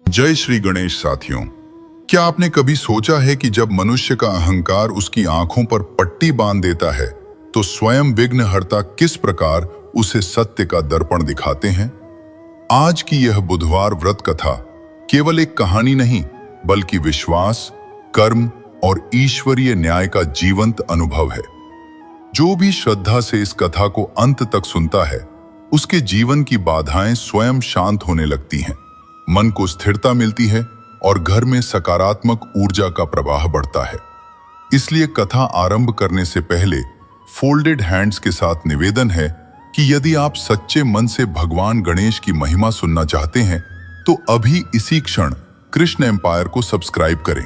जय श्री गणेश साथियों। क्या आपने कभी सोचा है कि जब मनुष्य का अहंकार उसकी आंखों पर पट्टी बांध देता है तो स्वयं विघ्नहर्ता किस प्रकार उसे सत्य का दर्पण दिखाते हैं। आज की यह बुधवार व्रत कथा केवल एक कहानी नहीं बल्कि विश्वास, कर्म और ईश्वरीय न्याय का जीवंत अनुभव है। जो भी श्रद्धा से इस कथा को अंत तक सुनता है उसके जीवन की बाधाएं स्वयं शांत होने लगती हैं, मन को स्थिरता मिलती है और घर में सकारात्मक ऊर्जा का प्रवाह बढ़ता है। इसलिए कथा आरंभ करने से पहले फोल्डेड हैंड्स के साथ निवेदन है कि यदि आप सच्चे मन से भगवान गणेश की महिमा सुनना चाहते हैं तो अभी इसी क्षण कृष्ण एम्पायर को सब्सक्राइब करें,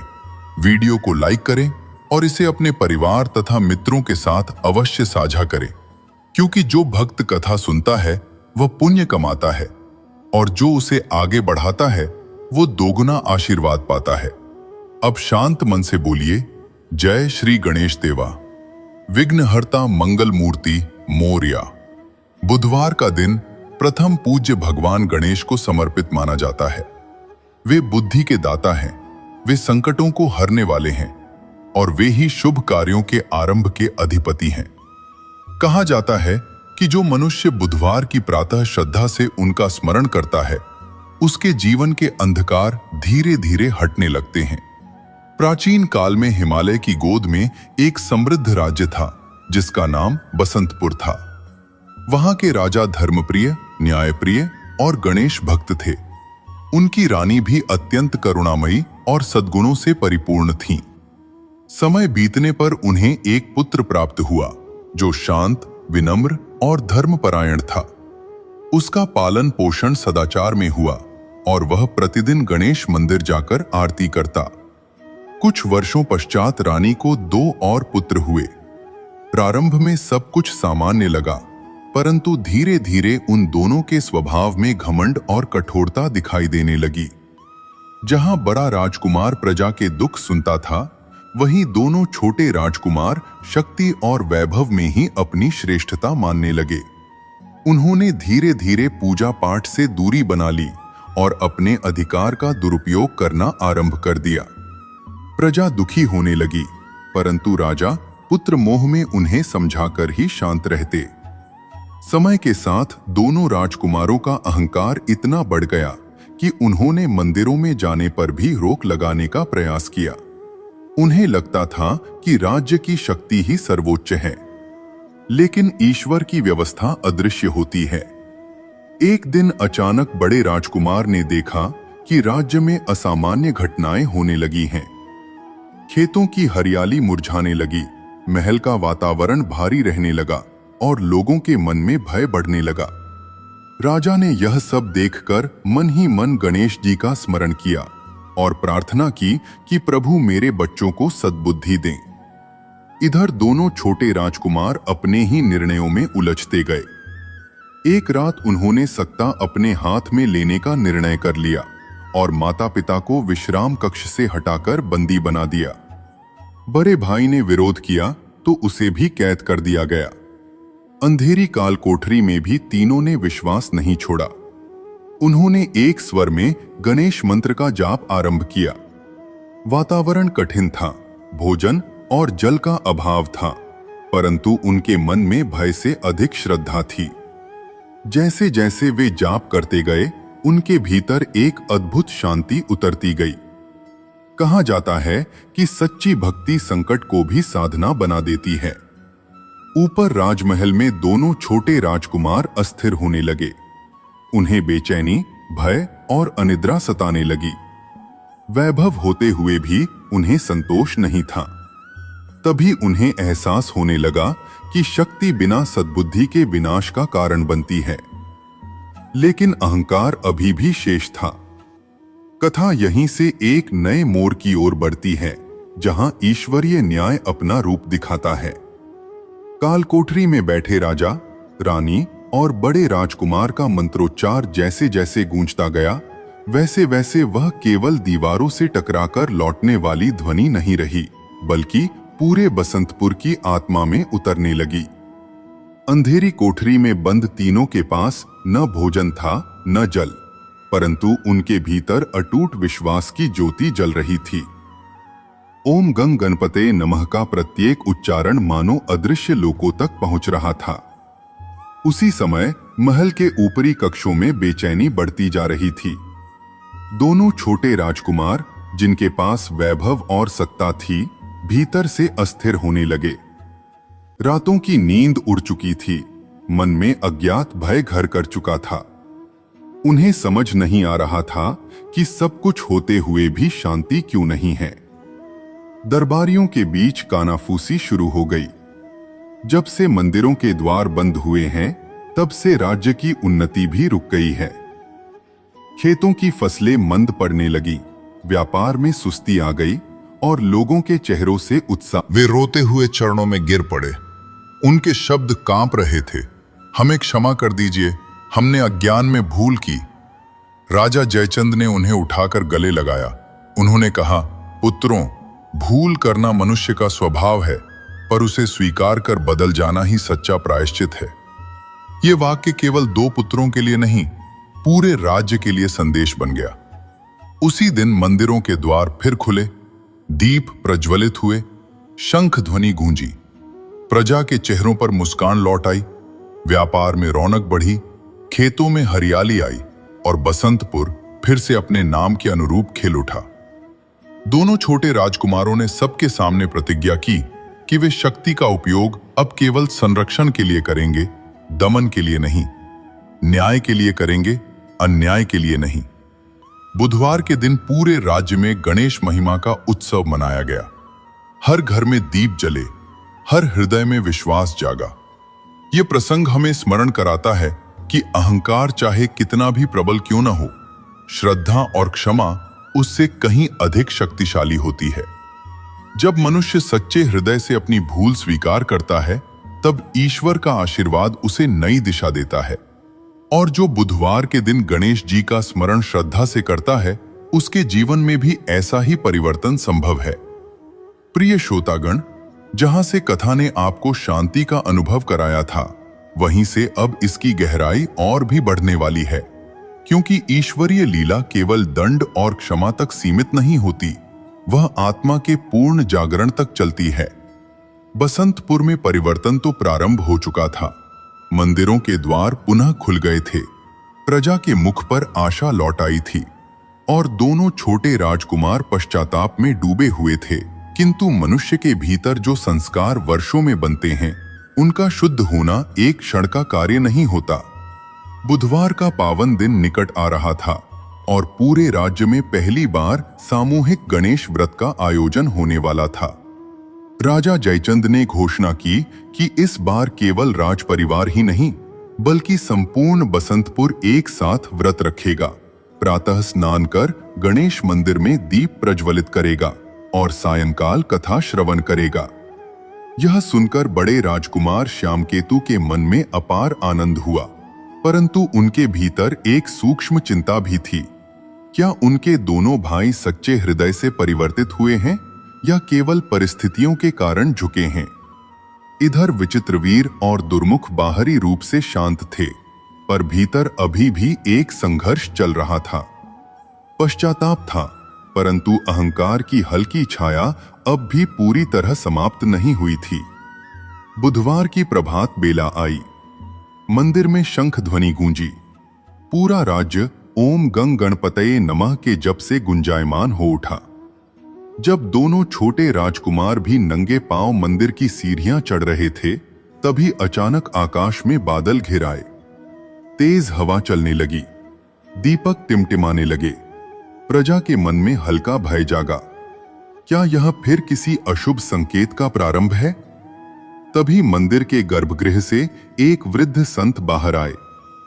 वीडियो को लाइक करें और इसे अपने परिवार तथा मित्रों के साथ अवश्य साझा करें, क्योंकि जो भक्त कथा सुनता है वह पुण्य कमाता है और जो उसे आगे बढ़ाता है वो दोगुना आशीर्वाद पाता है। अब शांत मन से बोलिए, जय श्री गणेश देवा, विघ्नहर्ता मंगल मूर्ति मोरया। बुधवार का दिन प्रथम पूज्य भगवान गणेश को समर्पित माना जाता है। वे बुद्धि के दाता हैं, वे संकटों को हरने वाले हैं और वे ही शुभ कार्यों के आरंभ के अधिपति हैं। कहा जाता है कि जो मनुष्य बुधवार की प्रातः श्रद्धा से उनका स्मरण करता है उसके जीवन के अंधकार धीरे धीरे हटने लगते हैं। प्राचीन काल में हिमालय की गोद में एक समृद्ध राज्य था जिसका नाम बसंतपुर था। वहां के राजा धर्मप्रिय, न्यायप्रिय और गणेश भक्त थे। उनकी रानी भी अत्यंत करुणामयी और सद्गुणों से परिपूर्ण थीं। समय बीतने पर उन्हें एक पुत्र प्राप्त हुआ जो शांत, विनम्र और धर्मपरायण था। उसका पालन पोषण सदाचार में हुआ और वह प्रतिदिन गणेश मंदिर जाकर आरती करता। कुछ वर्षों पश्चात रानी को 2 और पुत्र हुए। प्रारंभ में सब कुछ सामान्य लगा, परंतु धीरे धीरे उन दोनों के स्वभाव में घमंड और कठोरता दिखाई देने लगी। जहां बड़ा राजकुमार प्रजा के दुख सुनता था, वहीं दोनों छोटे राजकुमार शक्ति और वैभव में ही अपनी श्रेष्ठता मानने लगे। उन्होंने धीरे धीरे पूजा पाठ से दूरी बना ली और अपने अधिकार का दुरुपयोग करना आरंभ कर दिया। प्रजा दुखी होने लगी, परंतु राजा पुत्र मोह में उन्हें समझाकर ही शांत रहते। समय के साथ दोनों राजकुमारों का अहंकार इतना बढ़ गया कि उन्होंने मंदिरों में जाने पर भी रोक लगाने का प्रयास किया। उन्हें लगता था कि राज्य की शक्ति ही सर्वोच्च है, लेकिन ईश्वर की व्यवस्था अदृश्य होती है। एक दिन अचानक बड़े राजकुमार ने देखा कि राज्य में असामान्य घटनाएं होने लगी हैं। खेतों की हरियाली मुरझाने लगी, महल का वातावरण भारी रहने लगा और लोगों के मन में भय बढ़ने लगा। राजा ने यह सब देखकर मन ही मन गणेश जी का स्मरण किया और प्रार्थना की कि प्रभु मेरे बच्चों को सद्बुद्धि दें। इधर दोनों छोटे राजकुमार अपने ही निर्णयों में उलझते गए। एक रात उन्होंने सत्ता अपने हाथ में लेने का निर्णय कर लिया और माता पिता को विश्राम कक्ष से हटाकर बंदी बना दिया। बड़े भाई ने विरोध किया तो उसे भी कैद कर दिया गया। अंधेरी काल कोठरी में भी तीनों ने विश्वास नहीं छोड़ा। उन्होंने एक स्वर में गणेश मंत्र का जाप आरंभ किया। वातावरण कठिन था, भोजन और जल का अभाव था, परंतु उनके मन में भय से अधिक श्रद्धा थी। जैसे जैसे वे जाप करते गए, उनके भीतर एक अद्भुत शांति उतरती गई। कहा जाता है कि सच्ची भक्ति संकट को भी साधना बना देती है। ऊपर राजमहल में दोनों छोटे राजकुमार अस्थिर होने लगे। उन्हें बेचैनी, भय और अनिद्रा सताने लगी। वैभव होते हुए भी उन्हें संतोष नहीं था। तभी उन्हें एहसास होने लगा कि शक्ति बिना सद्बुद्धि के विनाश का कारण बनती है, लेकिन अहंकार अभी भी शेष था। कथा यहीं से एक नए मोड़ की ओर बढ़ती है, जहां ईश्वरीय न्याय अपना रूप दिखाता है। कालकोठरी में बैठे राजा, रानी और बड़े राजकुमार का मंत्रोच्चार जैसे जैसे गूंजता गया, वैसे वैसे वह केवल दीवारों से टकराकर लौटने वाली ध्वनि नहीं रही, बल्कि पूरे बसंतपुर की आत्मा में उतरने लगी। अंधेरी कोठरी में बंद तीनों के पास न भोजन था न जल, परंतु उनके भीतर अटूट विश्वास की ज्योति जल रही थी। ओम गंग गणपते नमः का प्रत्येक उच्चारण मानो अदृश्य लोकों तक पहुंच रहा था। उसी समय महल के ऊपरी कक्षों में बेचैनी बढ़ती जा रही थी। दोनों छोटे राजकुमार, जिनके पास वैभव और सत्ता थी, भीतर से अस्थिर होने लगे। रातों की नींद उड़ चुकी थी, मन में अज्ञात भय घर कर चुका था। उन्हें समझ नहीं आ रहा था कि सब कुछ होते हुए भी शांति क्यों नहीं है। दरबारियों के बीच कानाफूसी शुरू हो गई। जब से मंदिरों के द्वार बंद हुए हैं, तब से राज्य की उन्नति भी रुक गई है। खेतों की फसलें मंद पड़ने लगी, व्यापार में सुस्ती आ गई और लोगों के चेहरों से उत्साह। वे रोते हुए चरणों में गिर पड़े। उनके शब्द कांप रहे थे, हमें क्षमा कर दीजिए, हमने अज्ञान में भूल की। राजा जयचंद ने उन्हें उठाकर गले लगाया। उन्होंने कहा, पुत्रों, भूल करना मनुष्य का स्वभाव है, पर उसे स्वीकार कर बदल जाना ही सच्चा प्रायश्चित है। ये वाक्य केवल 2 पुत्रों के लिए नहीं, पूरे राज्य के लिए संदेश बन गया। उसी दिन मंदिरों के द्वार फिर खुले, दीप प्रज्वलित हुए, शंख ध्वनि गूंजी। प्रजा के चेहरों पर मुस्कान लौट आई, व्यापार में रौनक बढ़ी, खेतों में हरियाली आई और बसंतपुर फिर से अपने नाम के अनुरूप खिल उठा। दोनों छोटे राजकुमारों ने सबके सामने प्रतिज्ञा की कि वे शक्ति का उपयोग अब केवल संरक्षण के लिए करेंगे, दमन के लिए नहीं। न्याय के लिए करेंगे, अन्याय के लिए नहीं। बुधवार के दिन पूरे राज्य में गणेश महिमा का उत्सव मनाया गया। हर घर में दीप जले, हर हृदय में विश्वास जागा। ये प्रसंग हमें स्मरण कराता है कि अहंकार चाहे कितना भी प्रबल क्यों न हो, श्रद्धा और क्षमा उससे कहीं अधिक शक्तिशाली होती है। जब मनुष्य सच्चे हृदय से अपनी भूल स्वीकार करता है, तब ईश्वर का आशीर्वाद उसे नई दिशा देता है। और जो बुधवार के दिन गणेश जी का स्मरण श्रद्धा से करता है, उसके जीवन में भी ऐसा ही परिवर्तन संभव है। प्रिय श्रोतागण, जहां से कथा ने आपको शांति का अनुभव कराया था, वहीं से अब इसकी गहराई और भी बढ़ने वाली है, क्योंकि ईश्वरीय लीला केवल दंड और क्षमा तक सीमित नहीं होती, वह आत्मा के पूर्ण जागरण तक चलती है। बसंतपुर में परिवर्तन तो प्रारंभ हो चुका था। मंदिरों के द्वार पुनः खुल गए थे, प्रजा के मुख पर आशा लौट आई थी और दोनों छोटे राजकुमार पश्चाताप में डूबे हुए थे। किंतु मनुष्य के भीतर जो संस्कार वर्षों में बनते हैं, उनका शुद्ध होना एक क्षण का कार्य नहीं होता। बुधवार का पावन दिन निकट आ रहा था और पूरे राज्य में पहली बार सामूहिक गणेश व्रत का आयोजन होने वाला था। राजा जयचंद ने घोषणा की कि इस बार केवल राज परिवार ही नहीं, बल्कि संपूर्ण बसंतपुर एक साथ व्रत रखेगा। प्रातः स्नान कर गणेश मंदिर में दीप प्रज्वलित करेगा और सायंकाल कथा श्रवण करेगा। यह सुनकर बड़े राजकुमार श्यामकेतु के मन में अपार आनंद हुआ, परंतु उनके भीतर एक सूक्ष्म चिंता भी थी। क्या उनके दोनों भाई सच्चे हृदय से परिवर्तित हुए हैं या केवल परिस्थितियों के कारण झुके हैं? इधर विचित्रवीर और दुर्मुख बाहरी रूप से शांत थे, पर भीतर अभी भी एक संघर्ष चल रहा था। पश्चाताप था, परंतु अहंकार की हल्की छाया अब भी पूरी तरह समाप्त नहीं हुई थी। बुधवार की प्रभात बेला आई। मंदिर में शंख ध्वनि गूंजी। पूरा राज्य ओम गंग गणपतये नमः के जप से गुंजायमान हो उठा। जब दोनों छोटे राजकुमार भी नंगे पांव मंदिर की सीढ़ियां चढ़ रहे थे, तभी अचानक आकाश में बादल घिर आए। तेज हवा चलने लगी, दीपक टिमटिमाने लगे। प्रजा के मन में हल्का भय जागा। क्या यह फिर किसी अशुभ संकेत का प्रारंभ है? तभी मंदिर के गर्भगृह से एक वृद्ध संत बाहर आए,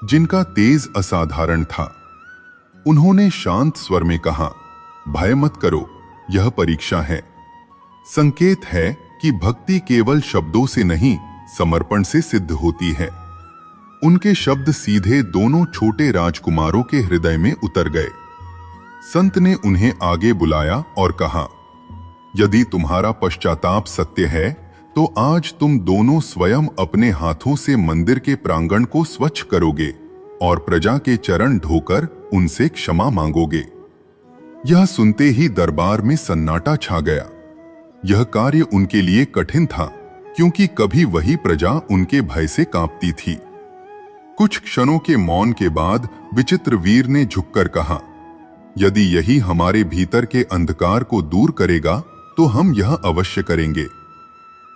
जिनका तेज असाधारण था। उन्होंने शांत स्वर में कहा, भय मत करो, यह परीक्षा है। संकेत है कि भक्ति केवल शब्दों से नहीं, समर्पण से सिद्ध होती है। उनके शब्द सीधे दोनों छोटे राजकुमारों के हृदय में उतर गए। संत ने उन्हें आगे बुलाया और कहा, यदि तुम्हारा पश्चाताप सत्य है, तो आज तुम दोनों स्वयं अपने हाथों से मंदिर के प्रांगण को स्वच्छ करोगे और प्रजा के चरण ढोकर उनसे क्षमा मांगोगे। यह सुनते ही दरबार में सन्नाटा छा गया। यह कार्य उनके लिए कठिन था, क्योंकि कभी वही प्रजा उनके भय से कांपती थी। कुछ क्षणों के मौन के बाद विचित्रवीर ने झुककर कहा, यदि यही हमारे भीतर के अंधकार को दूर करेगा तो हम यह अवश्य करेंगे।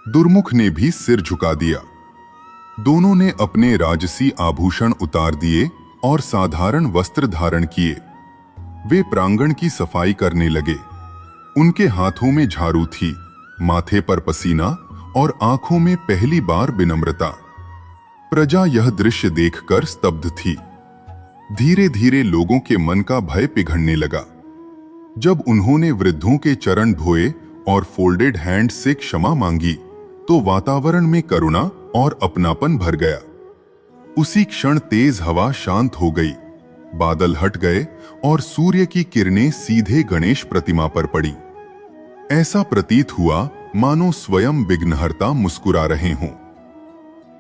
दुर्मुख ने भी सिर झुका दिया। दोनों ने अपने राजसी आभूषण उतार दिए और साधारण वस्त्र धारण किए। वे प्रांगण की सफाई करने लगे। उनके हाथों में झाड़ू थी, माथे पर पसीना और आंखों में पहली बार विनम्रता। प्रजा यह दृश्य देखकर स्तब्ध थी। धीरे धीरे लोगों के मन का भय पिघलने लगा। जब उन्होंने वृद्धों के चरण धोए और फोल्डेड हैंड से क्षमा मांगी तो वातावरण में करुणा और अपनापन भर गया। उसी क्षण तेज हवा शांत हो गई, बादल हट गए और सूर्य की किरणें सीधे गणेश प्रतिमा पर पड़ी। ऐसा प्रतीत हुआ मानो स्वयं विघ्नहर्ता मुस्कुरा रहे हों।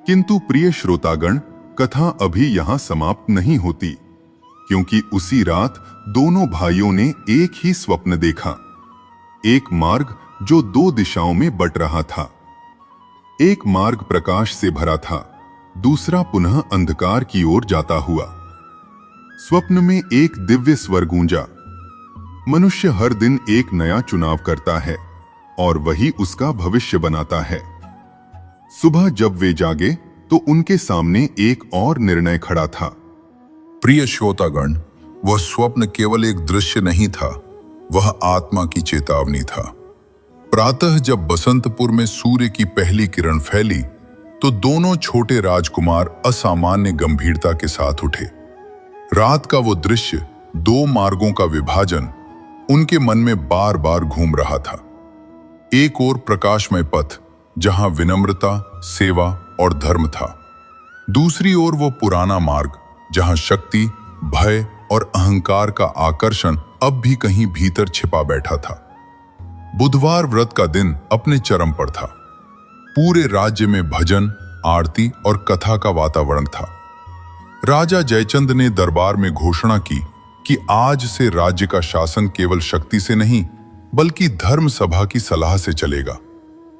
किंतु प्रिय श्रोतागण, कथा अभी यहां समाप्त नहीं होती, क्योंकि उसी रात दोनों भाइयों ने एक ही स्वप्न देखा। एक मार्ग जो दो दिशाओं में बट रहा था। एक मार्ग प्रकाश से भरा था, दूसरा पुनः अंधकार की ओर जाता हुआ। स्वप्न में एक दिव्य स्वर गूंजा, मनुष्य हर दिन एक नया चुनाव करता है और वही उसका भविष्य बनाता है। सुबह जब वे जागे तो उनके सामने एक और निर्णय खड़ा था। प्रिय श्रोतागण, वह स्वप्न केवल एक दृश्य नहीं था, वह आत्मा की चेतावनी था। प्रातः जब बसंतपुर में सूर्य की पहली किरण फैली तो दोनों छोटे राजकुमार असामान्य गंभीरता के साथ उठे। रात का वो दृश्य, दो मार्गों का विभाजन, उनके मन में बार बार घूम रहा था। एक ओर प्रकाशमय पथ जहां विनम्रता, सेवा और धर्म था। दूसरी ओर वो पुराना मार्ग जहां शक्ति, भय और अहंकार का आकर्षण अब भी कहीं भीतर छिपा बैठा था। बुधवार व्रत का दिन अपने चरम पर था। पूरे राज्य में भजन, आरती और कथा का वातावरण था। राजा जयचंद ने दरबार में घोषणा की कि आज से राज्य का शासन केवल शक्ति से नहीं बल्कि धर्म सभा की सलाह से चलेगा,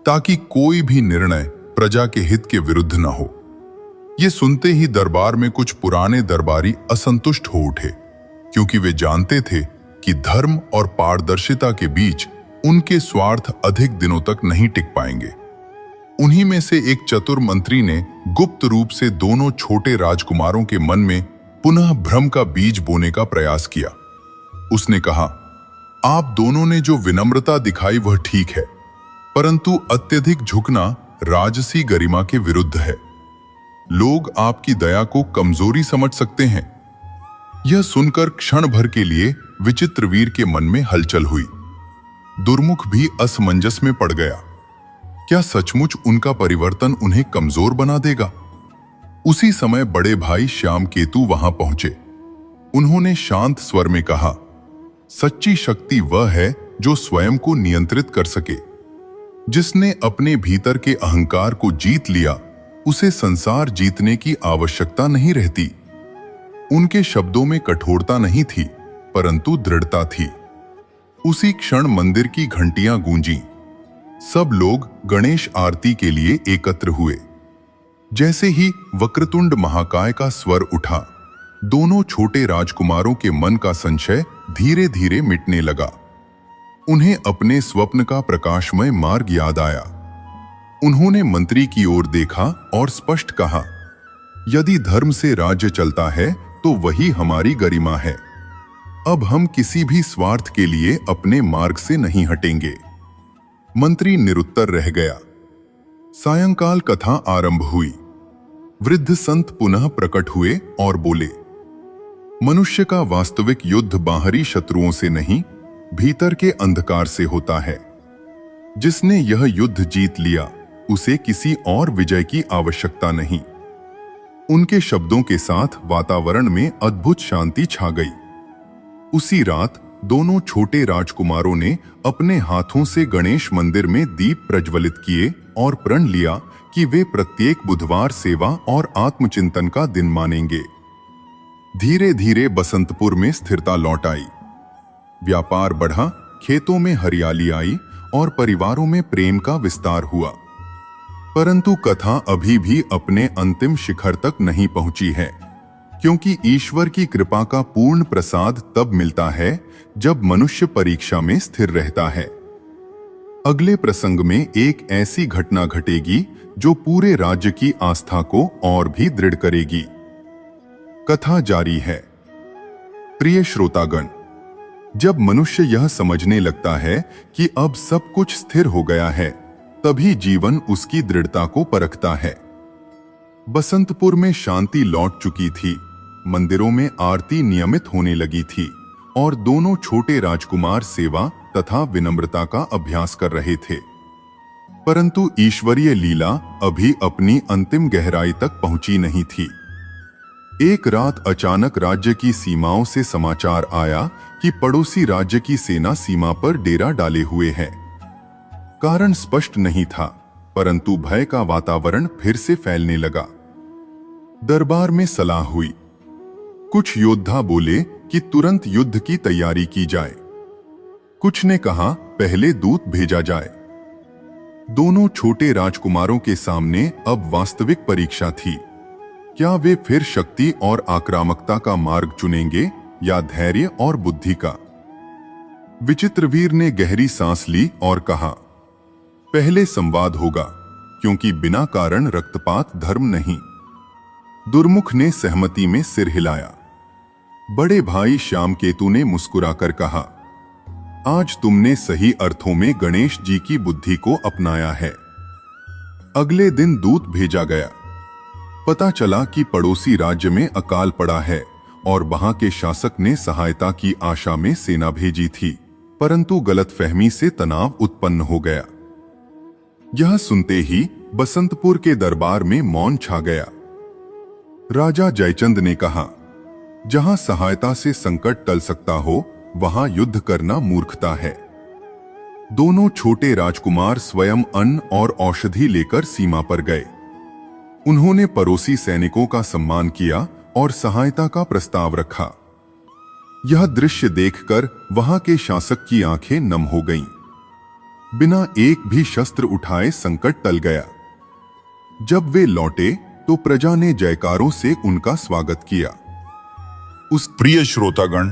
ताकि कोई भी निर्णय प्रजा के हित के विरुद्ध न हो। ये सुनते ही दरबार में कुछ पुराने दरबारी असंतुष्ट हो उठे, क्योंकि वे जानते थे कि धर्म और पारदर्शिता के बीच उनके स्वार्थ अधिक दिनों तक नहीं टिक पाएंगे। उन्हीं में से एक चतुर मंत्री ने गुप्त रूप से दोनों छोटे राजकुमारों के मन में पुनः भ्रम का बीज बोने का प्रयास किया। उसने कहा, आप दोनों ने जो विनम्रता दिखाई वह ठीक है, परंतु अत्यधिक झुकना राजसी गरिमा के विरुद्ध है। लोग आपकी दया को कमजोरी समझ सकते हैं। यह सुनकर क्षण भर के लिए विचित्रवीर के मन में हलचल हुई। दुर्मुख भी असमंजस में पड़ गया। क्या सचमुच उनका परिवर्तन उन्हें कमजोर बना देगा? उसी समय बड़े भाई श्याम केतु वहां पहुंचे। उन्होंने शांत स्वर में कहा, सच्ची शक्ति वह है जो स्वयं को नियंत्रित कर सके। जिसने अपने भीतर के अहंकार को जीत लिया, उसे संसार जीतने की आवश्यकता नहीं रहती। उनके शब्दों में कठोरता नहीं थी, परंतु दृढ़ता थी। उसी क्षण मंदिर की घंटियां गूंजीं। सब लोग गणेश आरती के लिए एकत्र हुए। जैसे ही वक्रतुंड महाकाय का स्वर उठा, दोनों छोटे राजकुमारों के मन का संशय धीरे धीरे मिटने लगा। उन्हें अपने स्वप्न का प्रकाशमय मार्ग याद आया। उन्होंने मंत्री की ओर देखा और स्पष्ट कहा, यदि धर्म से राज्य चलता है तो वही हमारी गरिमा है। अब हम किसी भी स्वार्थ के लिए अपने मार्ग से नहीं हटेंगे। मंत्री निरुत्तर रह गया। सायंकाल कथा आरंभ हुई। वृद्ध संत पुनः प्रकट हुए और बोले, मनुष्य का वास्तविक युद्ध बाहरी शत्रुओं से नहीं, भीतर के अंधकार से होता है। जिसने यह युद्ध जीत लिया, उसे किसी और विजय की आवश्यकता नहीं। उनके शब्दों के साथ वातावरण में अद्भुत शांति छा गई। उसी रात दोनों छोटे राजकुमारों ने अपने हाथों से गणेश मंदिर में दीप प्रज्वलित किए और प्रण लिया कि वे प्रत्येक बुधवार सेवा और आत्मचिंतन का दिन मानेंगे। धीरे धीरे बसंतपुर में स्थिरता लौट आई। व्यापार बढ़ा, खेतों में हरियाली आई और परिवारों में प्रेम का विस्तार हुआ। परंतु कथा अभी भी अपने अंतिम शिखर तक नहीं पहुंची है, क्योंकि ईश्वर की कृपा का पूर्ण प्रसाद तब मिलता है जब मनुष्य परीक्षा में स्थिर रहता है। अगले प्रसंग में एक ऐसी घटना घटेगी जो पूरे राज्य की आस्था को और भी दृढ़ करेगी। कथा जारी है। प्रिय श्रोतागण, जब मनुष्य यह समझने लगता है कि अब सब कुछ स्थिर हो गया है, तभी जीवन उसकी दृढ़ता को परखता है। बसंतपुर में शांति लौट चुकी थी, मंदिरों में आरती नियमित होने लगी थी और दोनों छोटे राजकुमार सेवा तथा विनम्रता का अभ्यास कर रहे थे। परंतु ईश्वरीय लीला अभी अपनी अंतिम गहराई तक पहुंची नहीं थी। एक रात अचानक राज्य की सीमाओं से समाचार आया कि पड़ोसी राज्य की सेना सीमा पर डेरा डाले हुए है। कारण स्पष्ट नहीं था, परंतु भय का वातावरण फिर से फैलने लगा। दरबार में सलाह हुई। कुछ योद्धा बोले कि तुरंत युद्ध की तैयारी की जाए। कुछ ने कहा पहले दूत भेजा जाए। दोनों छोटे राजकुमारों के सामने अब वास्तविक परीक्षा थी। क्या वे फिर शक्ति और आक्रामकता का मार्ग चुनेंगे या धैर्य और बुद्धि का? विचित्रवीर ने गहरी सांस ली और कहा, पहले संवाद होगा, क्योंकि बिना कारण रक्तपात धर्म नहीं। दुर्मुख ने सहमति में सिर हिलाया। बड़े भाई श्यामकेतु ने मुस्कुराकर कहा, आज तुमने सही अर्थों में गणेश जी की बुद्धि को अपनाया है। अगले दिन दूत भेजा गया। पता चला कि पड़ोसी राज्य में अकाल पड़ा है और वहां के शासक ने सहायता की आशा में सेना भेजी थी, परंतु गलतफहमी से तनाव उत्पन्न हो गया। यह सुनते ही बसंतपुर के दरबार में मौन छा गया। राजा जयचंद ने कहा, जहां सहायता से संकट टल सकता हो, वहां युद्ध करना मूर्खता है। दोनों छोटे राजकुमार स्वयं अन्न और औषधि लेकर सीमा पर गए। उन्होंने पड़ोसी सैनिकों का सम्मान किया और सहायता का प्रस्ताव रखा। यह दृश्य देखकर वहां के शासक की आंखें नम हो गईं। बिना एक भी शस्त्र उठाए संकट टल गया। जब वे लौटे तो प्रजा ने जयकारों से उनका स्वागत किया। उस प्रिय श्रोतागण,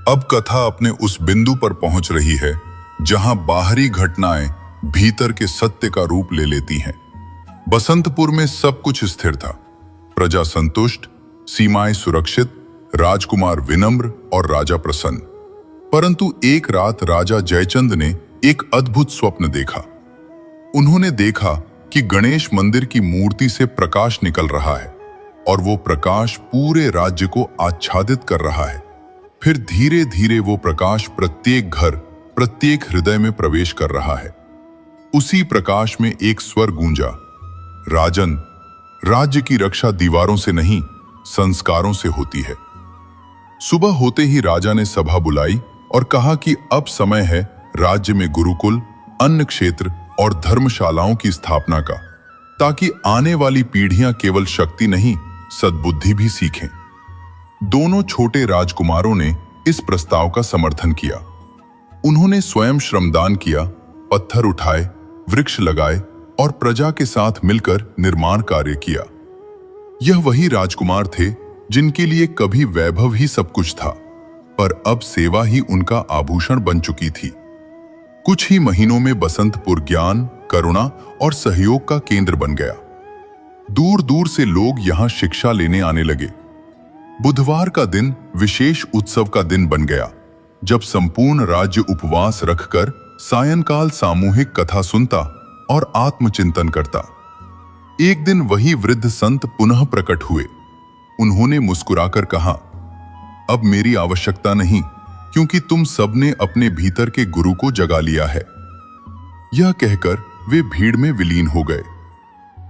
अब कथा अपने उस बिंदु पर पहुंच रही है जहां बाहरी घटनाएं भीतर के सत्य का रूप ले लेती हैं। बसंतपुर में सब कुछ स्थिर था, प्रजा संतुष्ट, सीमाएं सुरक्षित, राजकुमार विनम्र और राजा प्रसन्न। परंतु एक रात राजा जयचंद ने एक अद्भुत स्वप्न देखा। उन्होंने देखा कि गणेश मंदिर की मूर्ति से प्रकाश निकल रहा है और वो प्रकाश पूरे राज्य को आच्छादित कर रहा है। फिर धीरे धीरे वो प्रकाश प्रत्येक घर, प्रत्येक हृदय में प्रवेश कर रहा है। उसी प्रकाश में एक स्वर गूंजा, राजन, राज्य की रक्षा दीवारों से नहीं, संस्कारों से होती है। सुबह होते ही राजा ने सभा बुलाई और कहा कि अब समय है राज्य में गुरुकुल, अन्न क्षेत्र और धर्मशालाओं की स्थापना का, ताकि आने वाली पीढ़ियां केवल शक्ति नहीं, सद्बुद्धि भी सीखें। दोनों छोटे राजकुमारों ने इस प्रस्ताव का समर्थन किया। उन्होंने स्वयं श्रमदान किया, पत्थर उठाए, वृक्ष लगाए और प्रजा के साथ मिलकर निर्माण कार्य किया। यह वही राजकुमार थे जिनके लिए कभी वैभव ही सब कुछ था, पर अब सेवा ही उनका आभूषण बन चुकी थी। कुछ ही महीनों में बसंतपुर ज्ञान, करुणा और सहयोग का केंद्र बन गया। दूर दूर से लोग यहां शिक्षा लेने आने लगे। बुधवार का दिन विशेष उत्सव का दिन बन गया, जब संपूर्ण राज्य उपवास रखकर सायंकाल सामूहिक कथा सुनता और आत्मचिंतन करता। एक दिन वही वृद्ध संत पुनः प्रकट हुए। उन्होंने मुस्कुराकर कहा, अब मेरी आवश्यकता नहीं, क्योंकि तुम सबने अपने भीतर के गुरु को जगा लिया है। यह कहकर वे भीड़ में विलीन हो गए।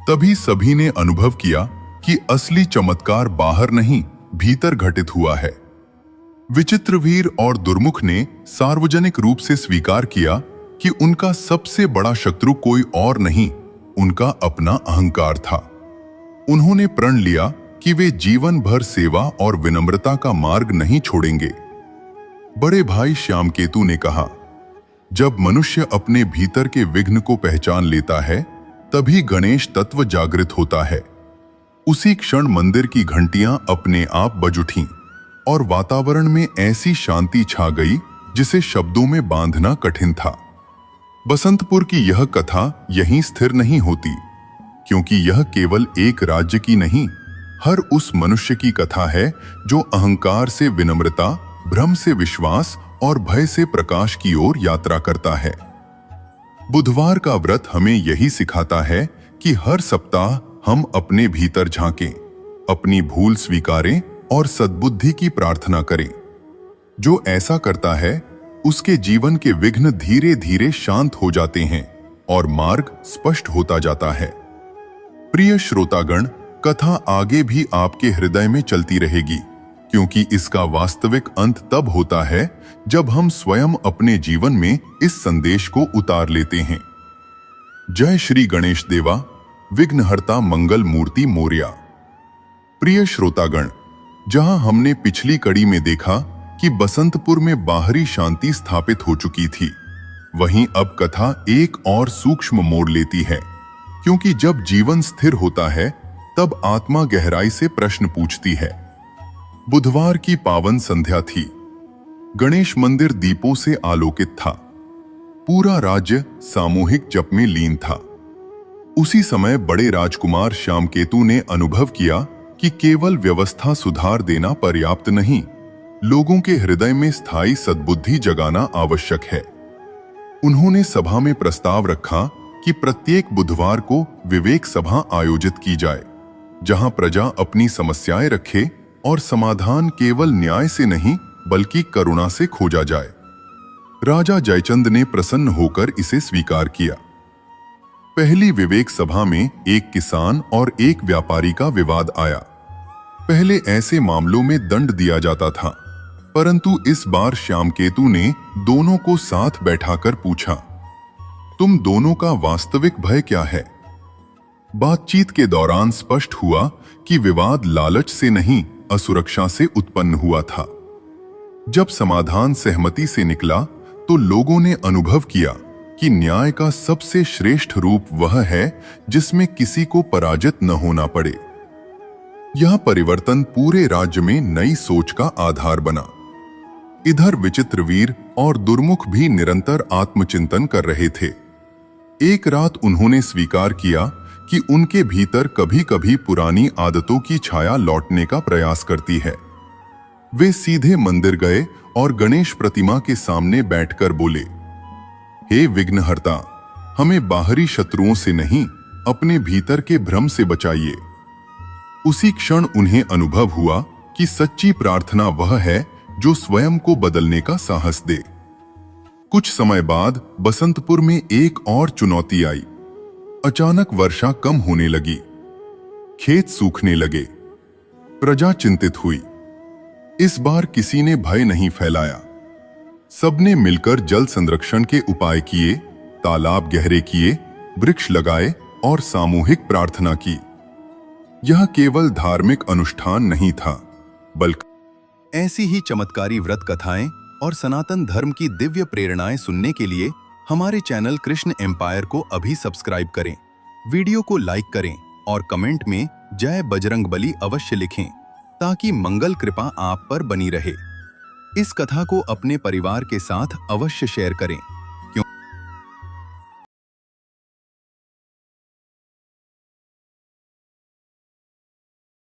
तभी सभी ने अनुभव किया कि असली चमत्कार बाहर नहीं, भीतर घटित हुआ है। विचित्रवीर और दुर्मुख ने सार्वजनिक रूप से स्वीकार किया कि उनका सबसे बड़ा शत्रु कोई और नहीं, उनका अपना अहंकार था। उन्होंने प्रण लिया कि वे जीवन भर सेवा और विनम्रता का मार्ग नहीं छोड़ेंगे। बड़े भाई श्यामकेतु ने कहा, जब मनुष्य अपने भीतर के विघ्न को पहचान लेता है, तभी गणेश तत्व जागृत होता है। उसी क्षण मंदिर की घंटियां अपने आप बज उठीं और वातावरण में ऐसी शांति छा गई जिसे शब्दों में बांधना कठिन था। बसंतपुर की यह कथा यहीं स्थिर नहीं होती, क्योंकि यह केवल एक राज्य की नहीं, हर उस मनुष्य की कथा है जो अहंकार से विनम्रता, भ्रम से विश्वास और भय से प्रकाश की ओर यात्रा करता है। बुधवार का व्रत हमें यही सिखाता है कि हर सप्ताह हम अपने भीतर झांकें, अपनी भूल स्वीकारें और सद्बुद्धि की प्रार्थना करें। जो ऐसा करता है, उसके जीवन के विघ्न धीरे धीरे शांत हो जाते हैं और मार्ग स्पष्ट होता जाता है। प्रिय श्रोतागण, कथा आगे भी आपके हृदय में चलती रहेगी, क्योंकि इसका वास्तविक अंत तब होता है जब हम स्वयं अपने जीवन में इस संदेश को उतार लेते हैं। जय श्री गणेश देवा, विघ्नहर्ता मंगल मूर्ति मोरया। प्रिय श्रोतागण, जहां हमने पिछली कड़ी में देखा कि बसंतपुर में बाहरी शांति स्थापित हो चुकी थी, वहीं अब कथा एक और सूक्ष्म मोड़ लेती है, क्योंकि जब जीवन स्थिर होता है तब आत्मा गहराई से प्रश्न पूछती है। बुधवार की पावन संध्या थी। गणेश मंदिर दीपों से आलोकित था। पूरा राज्य सामूहिक जप में लीन था। उसी समय बड़े राजकुमार श्यामकेतु ने अनुभव किया कि केवल व्यवस्था सुधार देना पर्याप्त नहीं, लोगों के हृदय में स्थायी सद्बुद्धि जगाना आवश्यक है। उन्होंने सभा में प्रस्ताव रखा कि प्रत्येक बुधवार को विवेक सभा आयोजित की जाए, जहां प्रजा अपनी समस्याएं रखे और समाधान केवल न्याय से नहीं बल्कि करुणा से खोजा जाए। राजा जयचंद ने प्रसन्न होकर इसे स्वीकार किया। पहली विवेक सभा में एक किसान और एक व्यापारी का विवाद आया। पहले ऐसे मामलों में दंड दिया जाता था, परंतु इस बार श्यामकेतु ने दोनों को साथ बैठाकर पूछा, तुम दोनों का वास्तविक भय क्या है? बातचीत के दौरान स्पष्ट हुआ कि विवाद लालच से नहीं, असुरक्षा से उत्पन्न हुआ था। जब समाधान सहमति से निकला तो लोगों ने अनुभव किया कि न्याय का सबसे श्रेष्ठ रूप वह है जिसमें किसी को पराजित न होना पड़े। यह परिवर्तन पूरे राज्य में नई सोच का आधार बना। इधर विचित्रवीर और दुर्मुख भी निरंतर आत्मचिंतन कर रहे थे। एक रात उन्होंने स्वीकार किया कि उनके भीतर कभी-कभी पुरानी आदतों की छाया लौटने का प्रयास करती है। वे सीधे मंदिर गए और गणेश प्रतिमा के सामने बैठकर बोले, हे विघ्नहर्ता, हमें बाहरी शत्रुओं से नहीं, अपने भीतर के भ्रम से बचाइए। उसी क्षण उन्हें अनुभव हुआ कि सच्ची प्रार्थना वह है जो स्वयं को बदलने का साहस दे। कुछ समय बाद बसंतपुर में एक और चुनौती आई। अचानक वर्षा कम होने लगी, खेत सूखने लगे, प्रजा चिंतित हुई। इस बार किसी ने भय नहीं फैलाया। सबने मिलकर जल संरक्षण के उपाय किए, तालाब गहरे किए, वृक्ष लगाए और सामूहिक प्रार्थना की। यह केवल धार्मिक अनुष्ठान नहीं था, बल्कि ऐसी ही चमत्कारी व्रत कथाएं और सनातन धर्म की दिव्य प्रेरणाएं सुनने के लिए हमारे चैनल कृष्ण एम्पायर को अभी सब्सक्राइब करें, वीडियो को लाइक करें और कमेंट में जय बजरंगबली अवश्य लिखें, ताकि मंगल कृपा आप पर बनी रहे। इस कथा को अपने परिवार के साथ अवश्य शेयर करें।